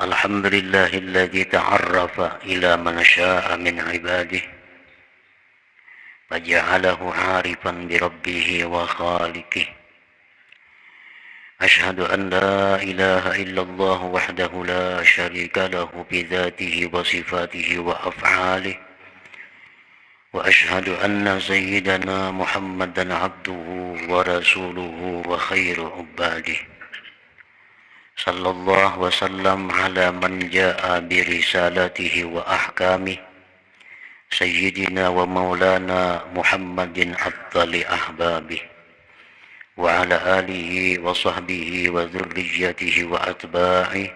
الحمد لله الذي تعرف إلى من شاء من عباده فجعله عارفا بربه وخالقه. أشهد أن لا إله إلا الله وحده لا شريك له بذاته وصفاته وأفعاله، وأشهد أن سيدنا محمدا عبده ورسوله وخير عباده، صلى الله وسلم على من جاء برسالته وأحكامه، سيدنا ومولانا محمد أفضل أحبابه، وعلى آله وصحبه وذريته وأتباعه،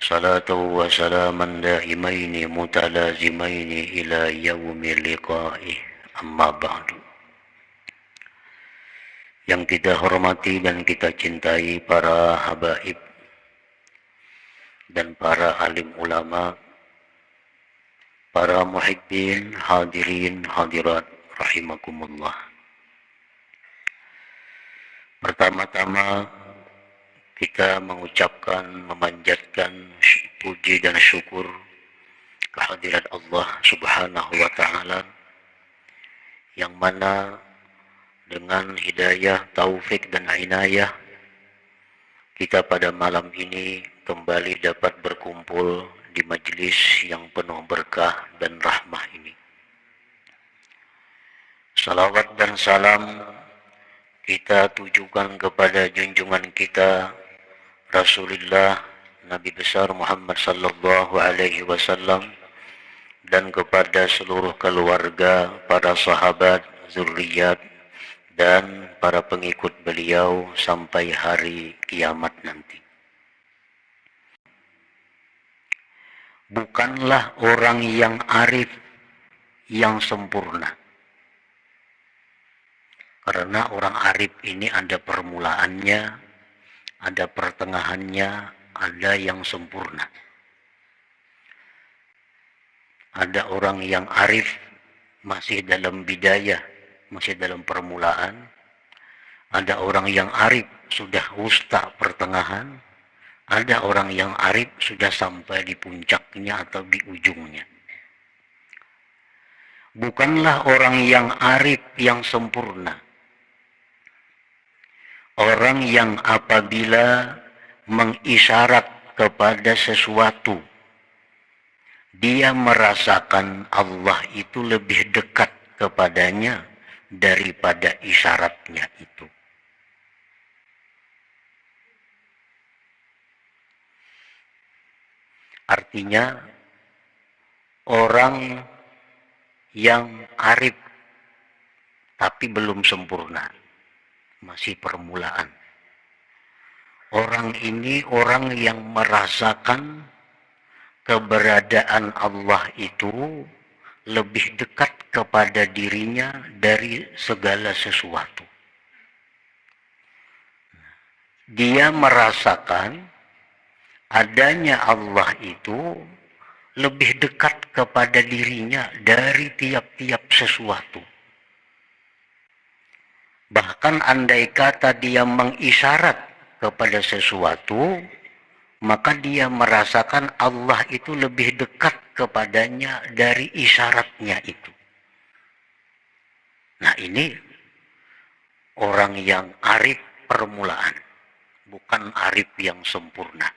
صلاة وسلاما دائمين متلازمين إلى يوم لقائه. أما بعد. Yang kita hormati dan kita cintai para habaib dan para alim ulama, para muhibbin, hadirin, hadirat, rahimakumullah. Pertama-tama kita mengucapkan, memanjatkan puji dan syukur kehadirat Allah Subhanahu wa Ta'ala, yang mana dengan hidayah, taufik dan inayah kita pada malam ini kembali dapat berkumpul di majelis yang penuh berkah dan rahmah ini. Salawat dan salam kita tujukan kepada junjungan kita Rasulullah Nabi besar Muhammad sallallahu alaihi wasallam, dan kepada seluruh keluarga, para sahabat, zuriat dan para pengikut beliau sampai hari kiamat nanti. Bukanlah orang yang arif yang sempurna, karena orang arif ini ada permulaannya, ada pertengahannya, ada yang sempurna. Ada orang yang arif masih dalam bidayah, masih dalam permulaan. Ada orang yang arif sudah wusta pertengahan. Ada orang yang arif sudah sampai di puncaknya atau di ujungnya. Bukanlah orang yang arif yang sempurna orang yang apabila mengisyarat kepada sesuatu, dia merasakan Allah itu lebih dekat kepadanya daripada isyaratnya itu. Artinya orang yang arif tapi belum sempurna, masih permulaan. Orang ini orang yang merasakan keberadaan Allah itu lebih dekat kepada dirinya dari segala sesuatu. Dia merasakan adanya Allah itu lebih dekat kepada dirinya dari tiap-tiap sesuatu. Bahkan andai kata dia mengisyarat kepada sesuatu, maka dia merasakan Allah itu lebih dekat kepadanya dari isyaratnya itu. Nah, ini orang yang arif permulaan, bukan arif yang sempurna.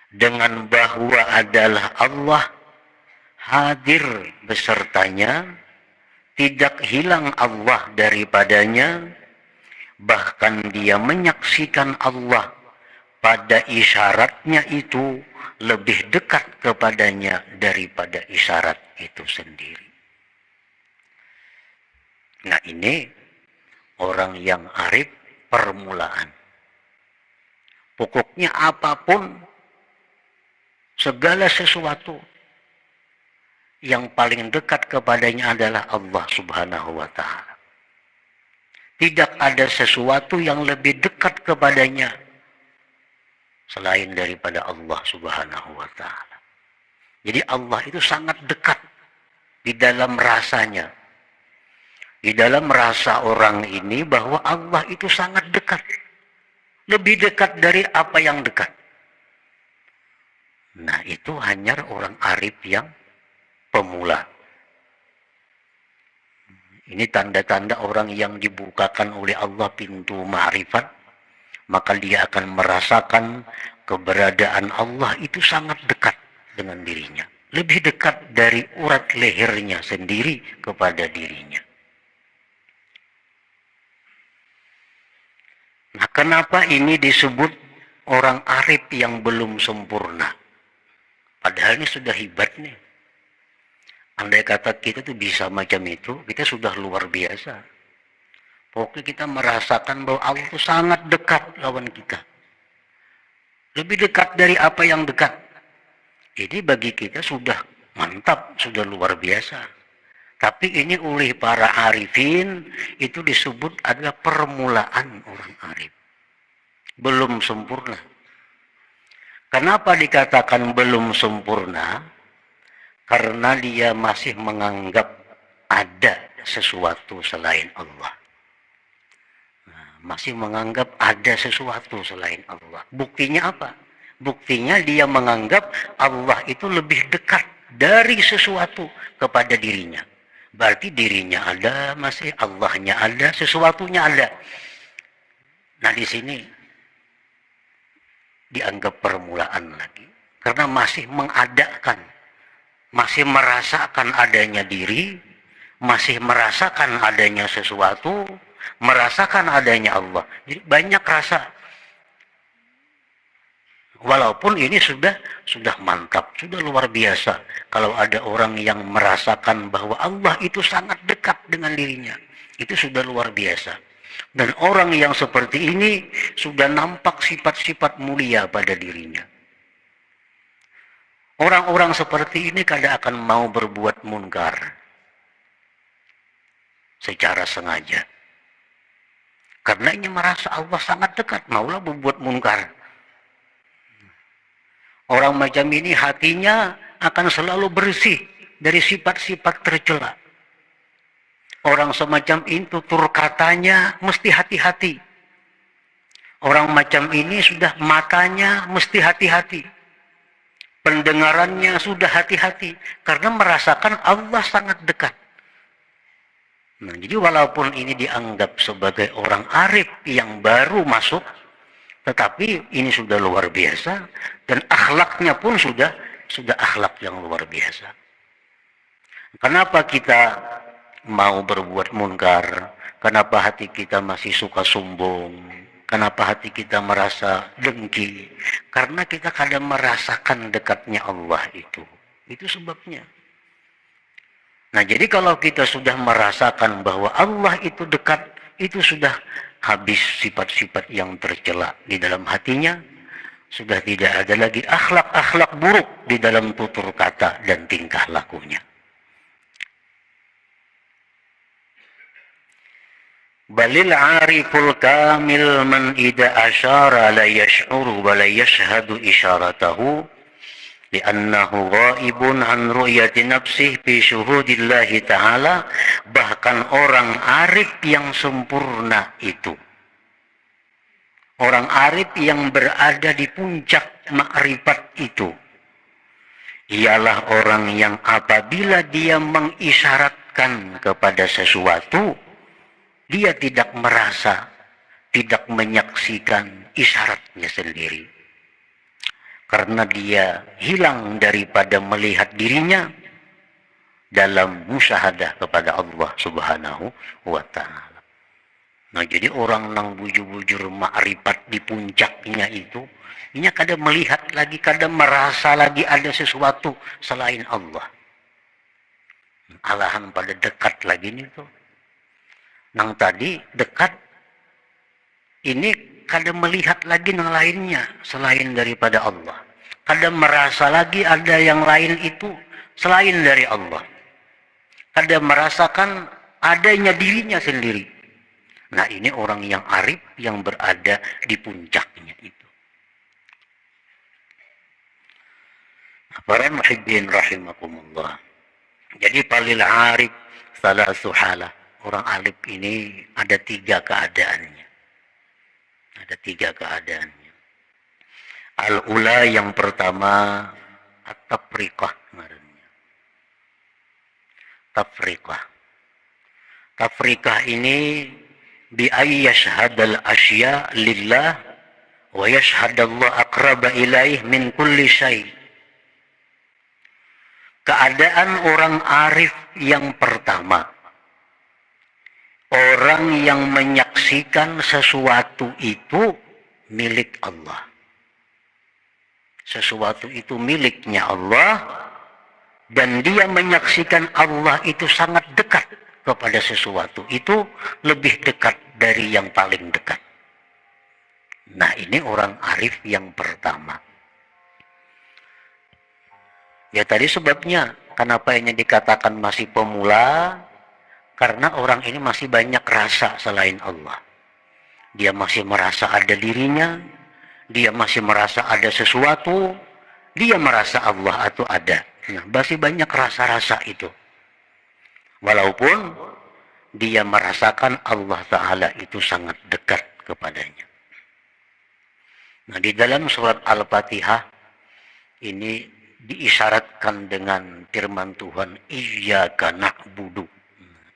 Dengan bahwa adalah Allah hadir besertanya, tidak hilang Allah daripadanya, bahkan dia menyaksikan Allah pada isyaratnya itu lebih dekat kepadanya daripada isyarat itu sendiri. Nah, ini orang yang arif permulaan. Pokoknya apapun, segala sesuatu yang paling dekat kepadanya adalah Allah Subhanahu wa Ta'ala. Tidak ada sesuatu yang lebih dekat kepadanya selain daripada Allah Subhanahu wa Ta'ala. Jadi Allah itu sangat dekat di dalam rasanya. Di dalam rasa orang ini bahwa Allah itu sangat dekat. lebih dekat dari apa yang dekat. Nah, itu hanya orang arif yang pemula. Ini tanda-tanda orang yang dibukakan oleh Allah pintu ma'rifat, maka dia akan merasakan keberadaan Allah itu sangat dekat dengan dirinya. Lebih dekat dari urat lehernya sendiri kepada dirinya. Nah, kenapa ini disebut orang arif yang belum sempurna? Padahal ini sudah hebat nih. Andai kata kita tuh bisa macam itu, kita sudah luar biasa. Pokoknya kita merasakan bahwa Allah itu sangat dekat lawan kita. Lebih dekat dari apa yang dekat. Ini bagi kita sudah mantap, sudah luar biasa. Tapi ini oleh para arifin itu disebut adalah permulaan orang arif. Belum sempurna. Kenapa dikatakan belum sempurna? Karena dia masih menganggap ada sesuatu selain Allah. Nah, masih menganggap ada sesuatu selain Allah. Buktinya apa? Buktinya dia menganggap Allah itu lebih dekat dari sesuatu kepada dirinya. Berarti dirinya ada, masih Allahnya ada, sesuatunya ada. Nah, di sini dianggap permulaan lagi. Karena masih mengadakan, masih merasakan adanya diri, masih merasakan adanya sesuatu, merasakan adanya Allah. Jadi banyak rasa. Walaupun ini sudah mantap, sudah luar biasa. Kalau ada orang yang merasakan bahwa Allah itu sangat dekat dengan dirinya, itu sudah luar biasa. Dan orang yang seperti ini sudah nampak sifat-sifat mulia pada dirinya. Orang-orang seperti ini kadang akan mau berbuat munkar secara sengaja. Karena ini merasa Allah sangat dekat, maulah berbuat munkar. Orang macam ini hatinya akan selalu bersih dari sifat-sifat tercela. Orang semacam itu tutur katanya mesti hati-hati. Orang macam ini sudah matanya mesti hati-hati. Pendengarannya sudah hati-hati. Karena merasakan Allah sangat dekat. Nah, jadi walaupun ini dianggap sebagai orang arif yang baru masuk, tetapi ini sudah luar biasa dan akhlaknya pun sudah akhlak yang luar biasa. Kenapa kita mau berbuat munkar? Kenapa hati kita masih suka sombong? Kenapa hati kita merasa dengki? Karena kita kadang merasakan dekatnya Allah itu. Itu sebabnya. Nah, jadi kalau kita sudah merasakan bahwa Allah itu dekat, itu sudah habis sifat-sifat yang tercela di dalam hatinya, sudah tidak ada lagi akhlak-akhlak buruk di dalam tutur kata dan tingkah lakunya. Balil ariful kamil man ida asyara la yash'uru wa la yashhadu isyaratahu li'annahu ghaibun an ru'yati nafsih fi syuhudillahi ta'ala. Bahkan orang arif yang sempurna itu, orang arif yang berada di puncak makrifat itu, ialah orang yang apabila dia mengisyaratkan kepada sesuatu, dia tidak merasa, tidak menyaksikan isyaratnya sendiri. Karena dia hilang daripada melihat dirinya dalam musyahadah kepada Allah Subhanahu wa ta'ala. Nah, jadi orang nang bujur-bujur makrifat di puncaknya itu, ini kadang melihat lagi, kadang merasa lagi ada sesuatu selain Allah. Alahan pada dekat lagi nih tuh. Nang tadi dekat, ini kadang melihat lagi yang lainnya selain daripada Allah. Kadang merasa lagi ada yang lain itu selain dari Allah. Kadang merasakan adanya dirinya sendiri. Nah, ini orang yang arif yang berada di puncaknya itu. Para muhibbin rahimakumullah. Jadi palil arif salasu halah. Orang arif ini ada 3 keadaannya. Ada 3 keadaannya. Al-ula yang pertama, at-tafriqah ngarannya. Tafriqah. Tafriqah ini bi ay yashhadal asya lillah wa yashhadallahu aqraba ilaih min kulli syai'. Keadaan orang arif yang pertama, orang yang menyaksikan sesuatu itu milik Allah. Sesuatu itu miliknya Allah, dan dia menyaksikan Allah itu sangat dekat kepada sesuatu itu, lebih dekat dari yang paling dekat. Nah, ini orang arif yang pertama. Ya tadi sebabnya kenapa ini dikatakan masih pemula, karena orang ini masih banyak rasa selain Allah. Dia masih merasa ada dirinya, dia masih merasa ada sesuatu, dia merasa Allah itu ada. Nah, masih banyak rasa-rasa itu. Walaupun dia merasakan Allah Ta'ala itu sangat dekat kepadanya. Nah, di dalam surat Al-Fatihah ini diisyaratkan dengan firman Tuhan, Iyyaka na'budu.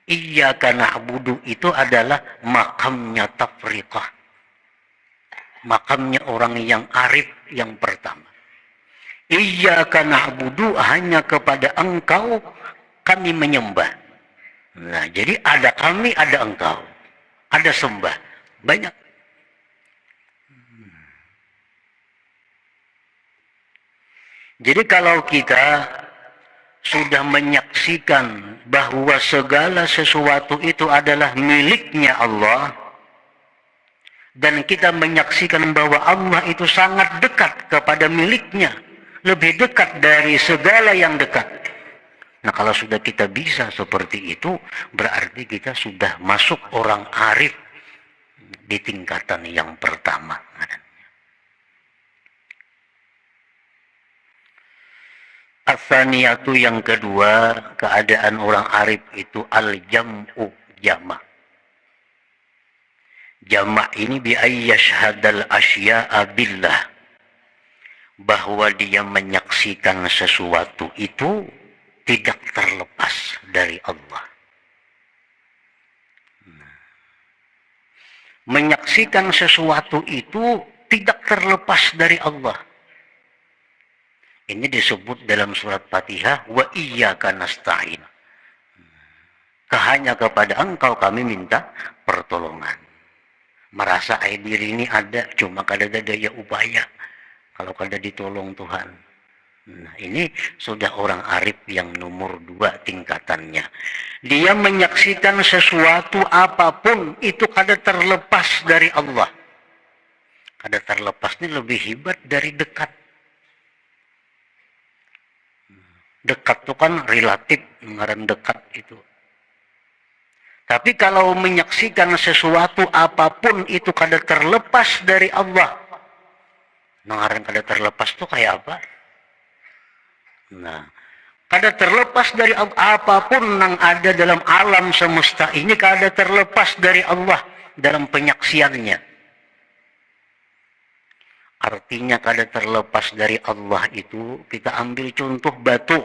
Iyyaka na'budu itu adalah makamnya tafriqah. Makamnya orang yang arif yang pertama. Iyyaka na'budu, hanya kepada engkau kami menyembah. Nah, jadi ada kami, ada engkau. Ada sembah. Banyak. Jadi kalau kita sudah menyaksikan bahwa segala sesuatu itu adalah miliknya Allah, dan kita menyaksikan bahwa Allah itu sangat dekat kepada miliknya, lebih dekat dari segala yang dekat. Nah, kalau sudah kita bisa seperti itu, berarti kita sudah masuk orang arif di tingkatan yang pertama. As-saniyatu yang kedua, keadaan orang arif itu al-jam'u, jamak. Jamak ini bi ayyashhadal asya'a billah, bahwa dia menyaksikan sesuatu itu tidak terlepas dari Allah. Menyaksikan sesuatu itu tidak terlepas dari Allah. Ini disebut dalam surat Fatihah, wa iyyaka nasta'in. Hanya kepada engkau kami minta pertolongan. Merasa diri ini ada, cuma kada ada daya upaya kalau kada ditolong Tuhan. Nah, ini sudah orang arif yang nomor 2 tingkatannya. Dia menyaksikan sesuatu apapun itu kada terlepas dari Allah. Kada terlepas ini lebih hebat dari dekat. Dekat itu kan relatif, ngaran dekat itu. Tapi kalau menyaksikan sesuatu apapun itu kada terlepas dari Allah. Ngaran kada terlepas itu kayak apa? Nah, kada terlepas dari apapun yang ada dalam alam semesta ini, kada terlepas dari Allah dalam penyaksiannya. Artinya kada terlepas dari Allah itu, kita ambil contoh batu.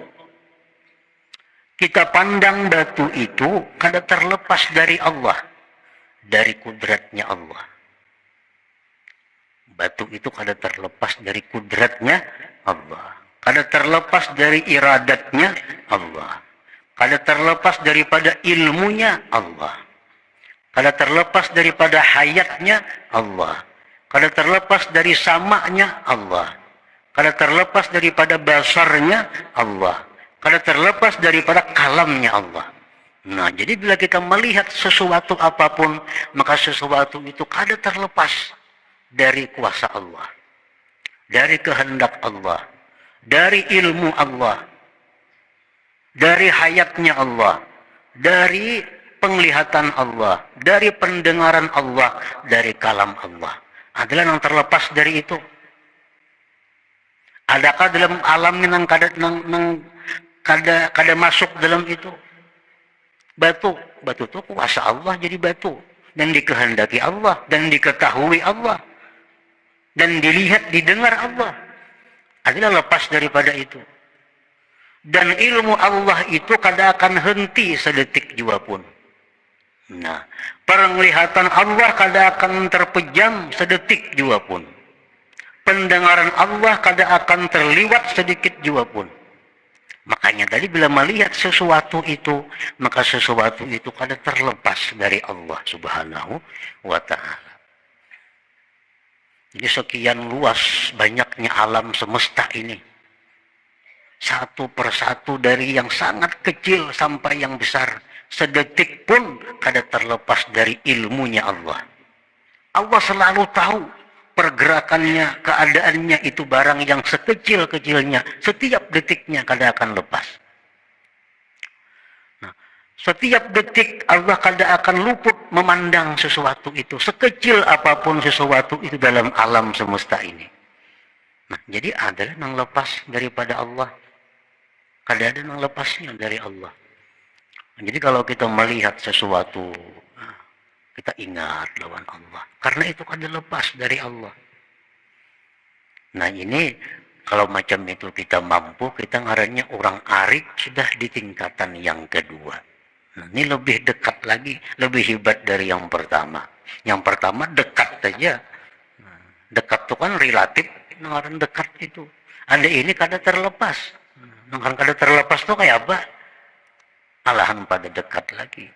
Kita pandang batu itu kada terlepas dari Allah, dari kudratnya Allah. Batu itu kada terlepas dari kudratnya Allah, kada terlepas dari iradatnya Allah, kada terlepas daripada ilmunya Allah, kada terlepas daripada hayatnya Allah, kada terlepas dari samanya Allah, kada terlepas daripada basarnya Allah, kada terlepas daripada kalamnya Allah. Nah, jadi bila kita melihat sesuatu apapun, maka sesuatu itu kada terlepas dari kuasa Allah, dari kehendak Allah, dari ilmu Allah, dari hayatnya Allah, dari penglihatan Allah, dari pendengaran Allah, dari kalam Allah. Adalah yang terlepas dari itu. Adakah dalam alam yang kada masuk dalam itu? Batu itu kuasa Allah jadi batu. dan dikehendaki Allah dan diketahui Allah dan dilihat didengar Allah adalah lepas daripada itu. Dan ilmu Allah itu kada akan henti sedetik jua pun. Nah, penglihatan Allah kada akan terpejam sedetik jua pun. Pendengaran Allah kada akan terliwat sedikit jua pun. Makanya tadi bila melihat sesuatu itu, maka sesuatu itu kada terlepas dari Allah Subhanahu wa ta'ala. Jadi sekian luas banyaknya alam semesta ini. Satu persatu dari yang sangat kecil sampai yang besar. Sedetik pun kada terlepas dari ilmunya Allah. Allah selalu tahu pergerakannya, keadaannya itu barang yang sekecil-kecilnya. Setiap detiknya kada akan lepas. Nah, setiap detik Allah kada akan luput memandang sesuatu itu. Sekecil apapun sesuatu itu dalam alam semesta ini. Nah, jadi adalah yang lepas daripada Allah. Kada ada yang lepasnya dari Allah. Nah, jadi kalau kita melihat sesuatu, kita ingat lawan Allah. Karena itu kada lepas dari Allah. Nah ini kalau macam itu kita mampu, kita ngarannya orang arif sudah di tingkatan yang kedua. Nah, ini lebih dekat lagi, lebih hebat dari yang pertama. Yang pertama dekat saja. Nah, dekat itu kan relatif, ngaran dekat itu. Anda ini kada terlepas. Nah, kada terlepas itu kayak apa? Alahan pada dekat lagi.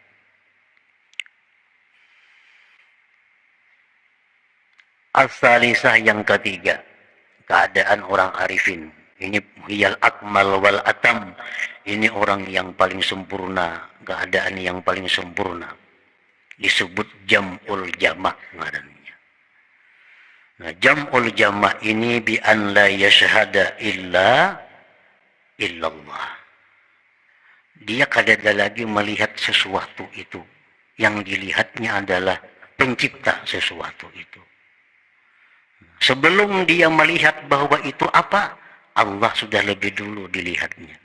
As-salisah yang ketiga, keadaan orang arifin. Ini hiyal akmal wal atam. Ini orang yang paling sempurna, keadaan yang paling sempurna. Disebut jam'ul jama' ngarannya. Nah, jam'ul jama' ini bi an la yashhada illallah. Dia kada ada lagi melihat sesuatu itu. Yang dilihatnya adalah pencipta sesuatu itu. Sebelum dia melihat bahwa itu apa, Allah sudah lebih dulu dilihatnya.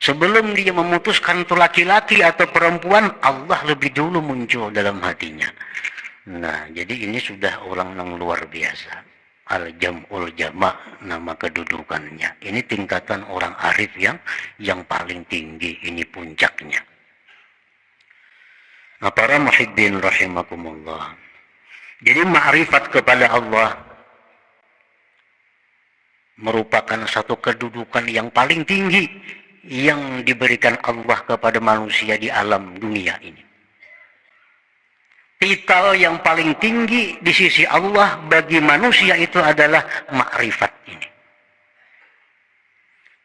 Sebelum dia memutuskan itu laki-laki atau perempuan, Allah lebih dulu muncul dalam hatinya. Nah, jadi ini sudah orang yang luar biasa. Al-jam'ul jama' nama kedudukannya. Ini tingkatan orang arif yang paling tinggi, ini puncaknya. Nah, para muhibbin rahimakumullah. Jadi ma'rifat kepada Allah merupakan satu kedudukan yang paling tinggi yang diberikan Allah kepada manusia di alam dunia ini. Titel yang paling tinggi di sisi Allah bagi manusia itu adalah ma'rifat ini.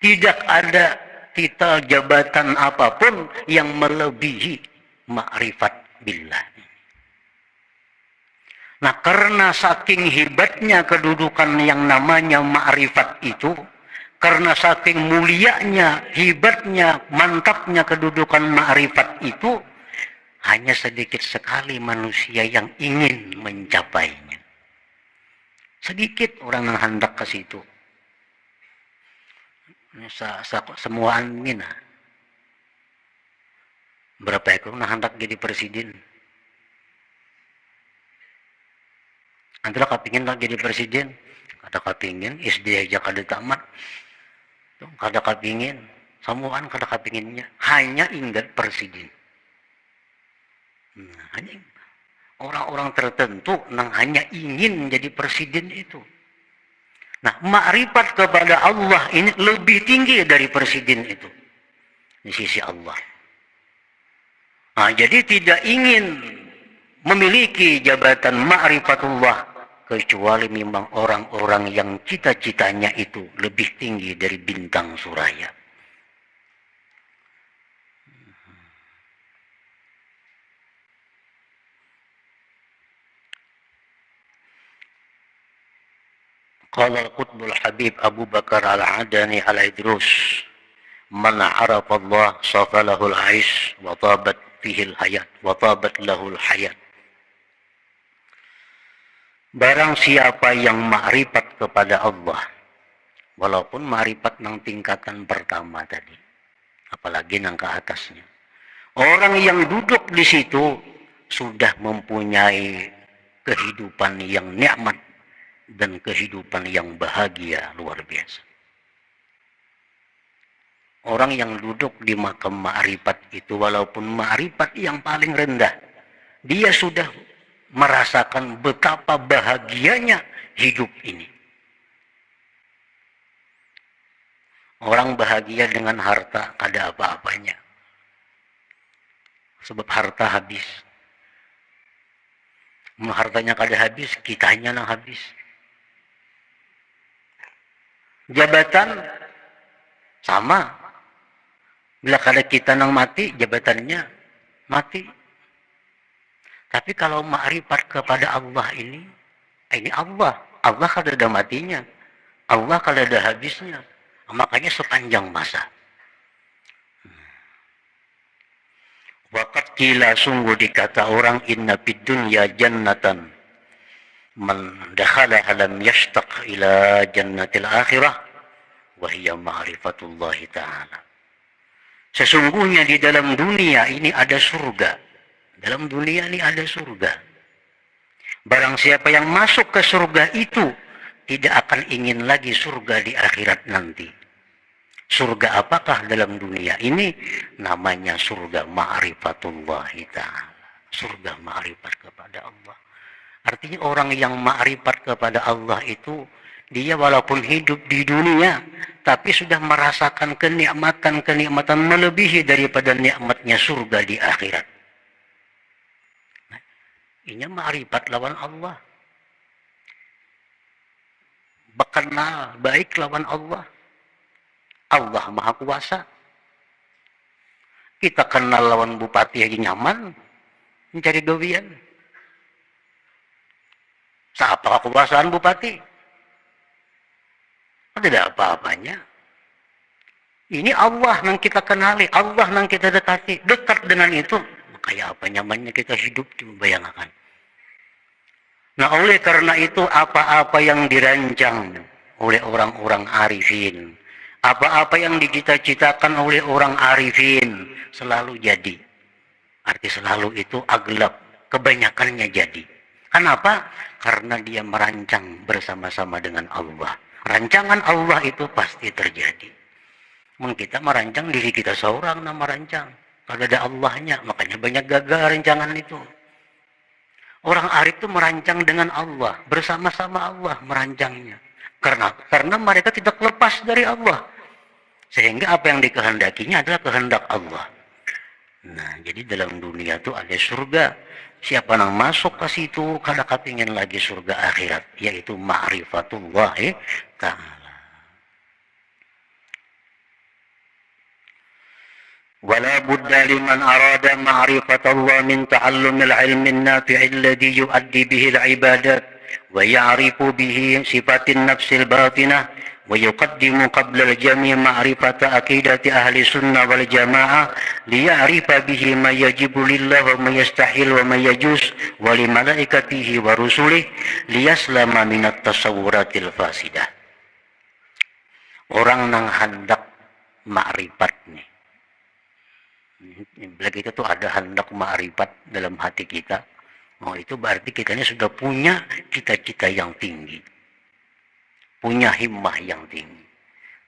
Tidak ada titel jabatan apapun yang melebihi ma'rifat billah. Nah, karena saking hebatnya kedudukan yang namanya ma'rifat itu, karena saking mulianya, hebatnya, mantapnya kedudukan ma'rifat itu, hanya sedikit sekali manusia yang ingin mencapainya. Sedikit orang yang hendak ke situ. Semua angin. Berapa ekor yang hendak jadi presiden? Antara kepingin lah jadi presiden, kada kepingin, SD aja kada tamat, kada kepingin, semuaan kada kepinginnya, hanya ingat presiden. Nah, hanya orang-orang tertentu yang hanya ingin jadi presiden itu. Nah, ma'rifat kepada Allah ini lebih tinggi dari presiden itu di sisi Allah. Nah, jadi tidak ingin memiliki jabatan ma'rifatullah kecuali memang orang-orang yang cita-citanya itu lebih tinggi dari bintang suraya. Qala al-qutbul habib Abu Bakar al-Adani al-Idrus, man 'arafa Allah safalahu al-'aish wa tabat fihi al-hayat wa tabat lahu al-hayat. Barang siapa yang ma'rifat kepada Allah, walaupun ma'rifat yang tingkatan pertama tadi, apalagi yang ke atasnya. Orang yang duduk di situ, sudah mempunyai kehidupan yang nikmat dan kehidupan yang bahagia luar biasa. Orang yang duduk di makam ma'rifat itu, walaupun ma'rifat yang paling rendah, dia sudah merasakan betapa bahagianya hidup ini. Orang bahagia dengan harta ada apa-apanya. Sebab harta habis. Hartanya kada habis, kitanya yang habis. Jabatan sama. Bila kada kita nang mati, jabatannya mati. Tapi kalau ma'rifat kepada Allah ini Allah. Allah kada ada matinya. Allah kada ada habisnya. Makanya sepanjang masa. Waqad qila, sungguh dikata orang, inna fid dunya jannatan man dakhalaha lam yashtaq ila jannatil akhirah wa hiya ma'rifatullah ta'ala. Sesungguhnya di dalam dunia ini ada surga. Dalam dunia ini ada surga. Barang siapa yang masuk ke surga itu tidak akan ingin lagi surga di akhirat nanti. Surga apakah dalam dunia ini? Namanya surga ma'rifatullah ta'ala. Surga ma'rifat kepada Allah. Artinya orang yang ma'rifat kepada Allah itu, dia walaupun hidup di dunia, tapi sudah merasakan kenikmatan melebihi daripada nikmatnya surga di akhirat. Nah, ini ma'rifat lawan Allah. Kenal baik lawan Allah. Allah Maha Kuasa. Kita kenal lawan bupati aja nyaman, mencari gawian. Siapa kekuasaan bupati? Tidak apa-apanya. Ini Allah yang kita kenali, Allah yang kita dekati. Dekat dengan itu, kayak apa nyamannya kita hidup, bayangkan. Nah, oleh karena itu, apa-apa yang dirancang oleh orang-orang arifin, apa-apa yang dicita-citakan oleh orang arifin, selalu jadi. Arti selalu itu aglab, kebanyakannya jadi. Kenapa? Karena dia merancang bersama-sama dengan Allah. Rancangan Allah itu pasti terjadi. Kita merancang diri kita seorang, nama rancang. Kalau ada Allahnya, makanya banyak gagal rancangan itu. Orang arif itu merancang dengan Allah, bersama-sama Allah merancangnya. Karena mereka tidak lepas dari Allah. Sehingga apa yang dikehendakinya adalah kehendak Allah. Nah, jadi dalam dunia itu ada surga. Siapa yang masuk ke situ, kada kepingin lagi surga akhirat, yaitu ma'rifatullah ta'ala. Wala budda liman arada ma'rifatullah min ta'allumil ilmin nafi'il ladhi yu'addi bihi al-ibadat wa ya'rifu bihi sifatin nafsil batinah ويقدم قبل الجميع معرفة عقيدة أهل السنة والجماعة ليعرف به ما يجب لله وما يستحيل وما يجوز ولملائكته ورسله ليسلم من التصورات الفاسدة. Orang yang hendak makrifat nih. Bila kita tuh ada hendak makrifat dalam hati kita, itu berarti kita ini sudah punya cita-cita yang tinggi. Punya himmah yang tinggi.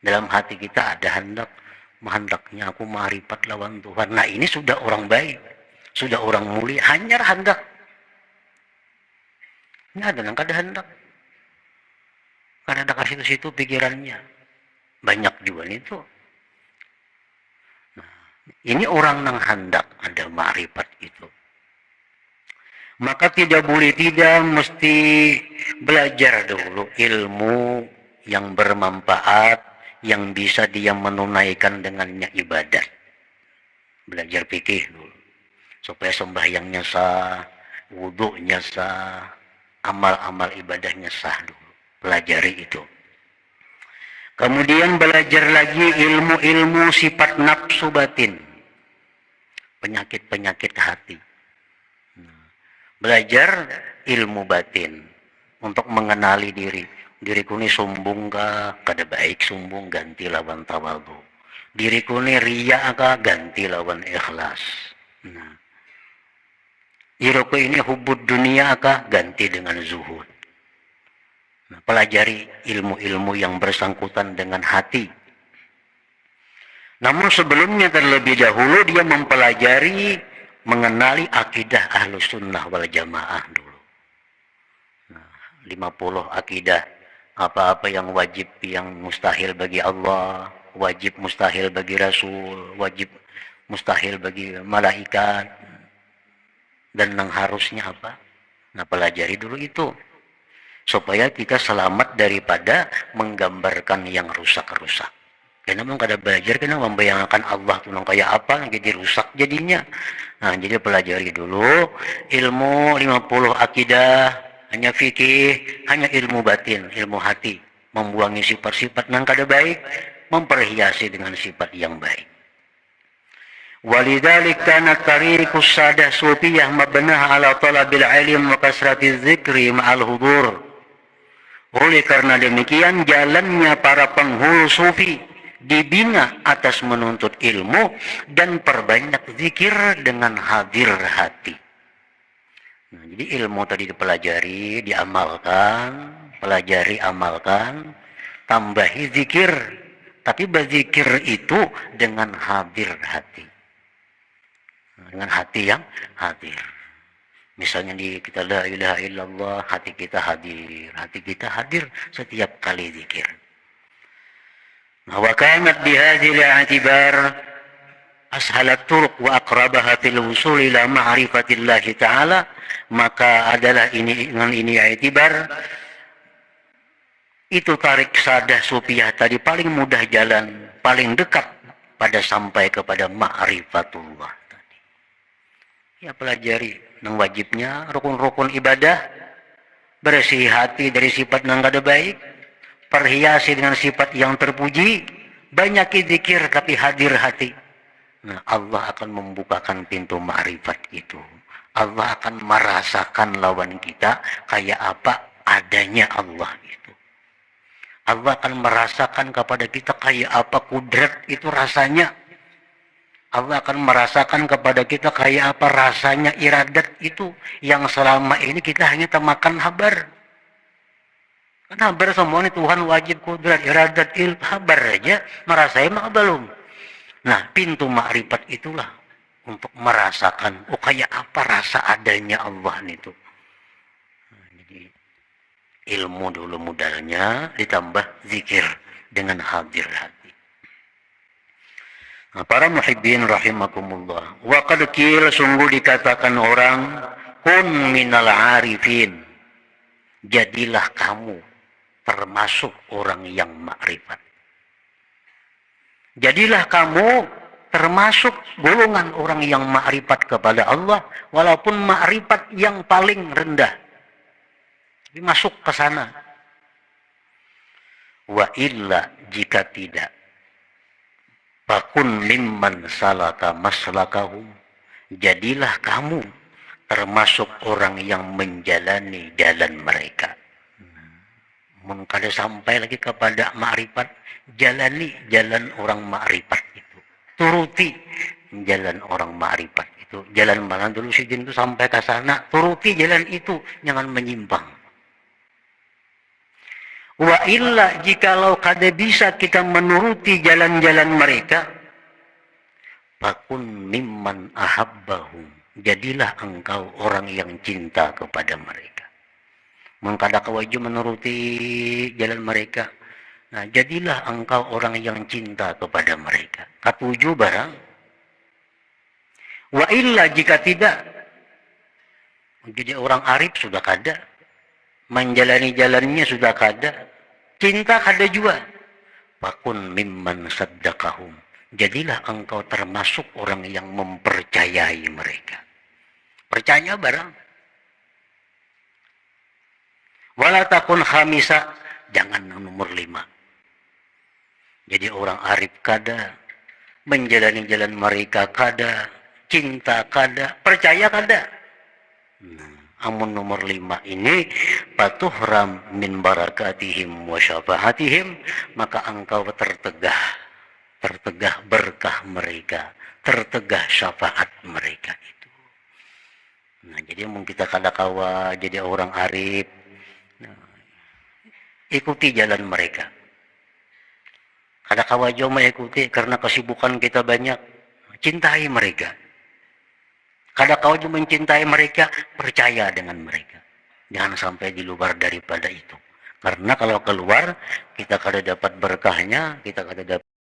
Dalam hati kita ada hendaknya aku ma'rifat lawan Tuhan. Nah, ini sudah orang baik, sudah orang mulia, hanya hendak. Ini ada yang kada hendak. Kada ada kasih ke situ pikirannya. Banyak juga itu. Nah, ini orang yang hendak ada ma'rifat itu. Maka tidak boleh tidak, mesti belajar dulu ilmu yang bermanfaat, yang bisa dia menunaikan dengannya ibadat. Belajar fikih dulu, supaya sembahyangnya sah, wudunya sah, amal-amal ibadahnya sah dulu. Pelajari itu. Kemudian belajar lagi ilmu-ilmu sifat nafsu batin, penyakit-penyakit hati. Belajar ilmu batin untuk mengenali diri. Diriku ini sombong kah? Kada baik sombong, ganti lawan tawadhu. Diriku ini riya kah? Ganti lawan ikhlas. Nah, Iroko ini hubud dunia kah? Ganti dengan zuhud. Nah, pelajari ilmu-ilmu yang bersangkutan dengan hati. Namun sebelumnya terlebih dahulu dia mempelajari, mengenali akidah Ahlus Sunnah wal Jamaah dulu. Nah, 50 akidah. Apa-apa yang wajib, yang mustahil bagi Allah, wajib mustahil bagi Rasul, wajib mustahil bagi malaikat, dan yang harusnya apa. Nah, pelajari dulu itu supaya kita selamat daripada menggambarkan yang rusak-rusak. Karena memang kada belajar, karena membayangkan Allah tuh kayak apa, jadi rusak jadinya. Nah, jadi pelajari dulu ilmu 50 akidah, hanya fikih, hanya ilmu batin, ilmu hati, membuangi sifat-sifat yang kada baik, memperhiasi dengan sifat yang baik. Walidzalik kana tariqus sadah sufiyah mabnah ala talabil ilm wa kasratiz zikri ma'al hudur. Oleh karena demikian jalannya para penghulu sufi dibina atas menuntut ilmu dan perbanyak zikir dengan hadir hati. Nah, jadi ilmu tadi dipelajari, diamalkan, pelajari, amalkan, tambahi zikir. Tapi berzikir itu dengan hadir hati. Dengan hati yang hadir. Misalnya kita la ilaha illallah, hati kita hadir setiap kali zikir. Wa kanat bihadhil i'tibar ashalat turuq wa aqrabaha fil wusul ila ma'rifatillah ta'ala, maka adalah ini dengan ini i'tibar itu tarik sadah sufiyah tadi paling mudah jalan, paling dekat pada sampai kepada ma'rifatullah tadi. Ya, pelajari yang wajibnya, rukun-rukun ibadah, bersih hati dari sifat yang kada baik, perhiasi dengan sifat yang terpuji, banyak zikir tapi hadir hati. Nah, Allah akan membukakan pintu ma'rifat itu. Allah akan merasakan lawan kita kayak apa adanya Allah itu. Allah akan merasakan kepada kita kayak apa kudrat itu rasanya. Allah akan merasakan kepada kita kayak apa rasanya iradat itu yang selama ini kita hanya temakan habar. Kan habar semua ini Tuhan wajib kudrat iradat habar aja, merasai mah belum. Nah, pintu makrifat itulah untuk merasakan kayak apa rasa adanya Allah itu. Nah, jadi ilmu dulu modalnya ditambah zikir dengan hadir hati. Nah, para muhibbin rahimakumullah, wa qad qila, sungguh dikatakan orang, kun minal arifin, jadilah kamu termasuk orang yang makrifat. Jadilah kamu termasuk golongan orang yang makrifat kepada Allah, walaupun makrifat yang paling rendah. Tapi masuk ke sana. Wa illa, jika tidak, fakun mimman salaka maslakahum, jadilah kamu termasuk orang yang menjalani jalan mereka. Kada sampai lagi kepada makrifat, jalani jalan orang makrifat itu, turuti jalan orang makrifat itu. Jalan mana dulu si jin itu sampai ke sana, turuti jalan itu, jangan menyimpang. Wa illa, jikalau kada bisa kita menuruti jalan-jalan mereka, fakun mimman ahabbahum, jadilah engkau orang yang cinta kepada mereka. Mengkada kawaju menuruti jalan mereka. Nah, jadilah engkau orang yang cinta kepada mereka. Katuju barang. Wa illa, jika tidak, jadi orang arif sudah kada, menjalani jalannya sudah kada, cinta kada juga. Fakun mimman saddaqahum, jadilah engkau termasuk orang yang mempercayai mereka. Percaya barang. Wala takun khamisa, jangan nomor 5. Jadi orang arif kada, menjalani jalan mereka kada, cinta kada, percaya kada. Amun nomor 5 ini patuhram min barakatihim wa syafaatihim, maka engkau tertegah berkah mereka, tertegah syafaat mereka itu. Nah, jadi mungkin kita kada kawa jadi orang arif. Nah, ikuti jalan mereka. Kada kawa jauh mengikuti karena kesibukan kita banyak. Cintai mereka. Kada kawa jauh mencintai mereka, percaya dengan mereka. Jangan sampai di luar daripada itu. Karena kalau keluar, kita kada dapat berkahnya, kita kada dapat